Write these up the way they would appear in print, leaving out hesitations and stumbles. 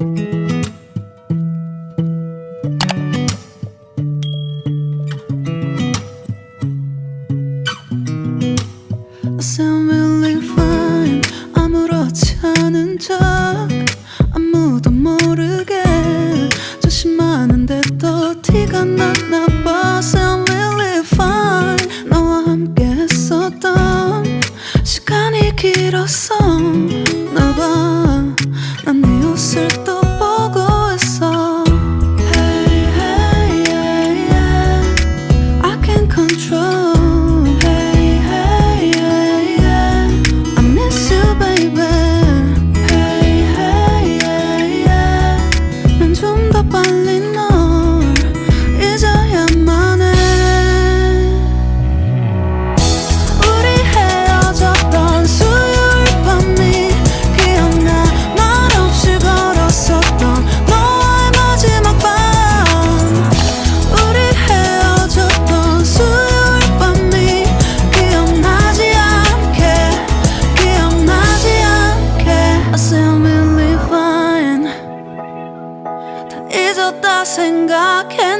I sound really fine. 아무렇지 않은 척 아무도 모르게 조심하는데 또 티가 났나 봐. Sound really fine. 너와 함께 했었던 시간이 길었어. 나 봐, 난 네 옷을 또 보고 있어. Hey, hey, yeah, yeah. I can't control.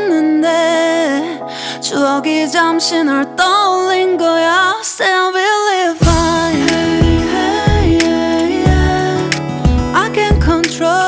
생각했는데 추억이 잠시 널 떠올린 거야. Still believe fine. Hey, hey, yeah, yeah. I can't control.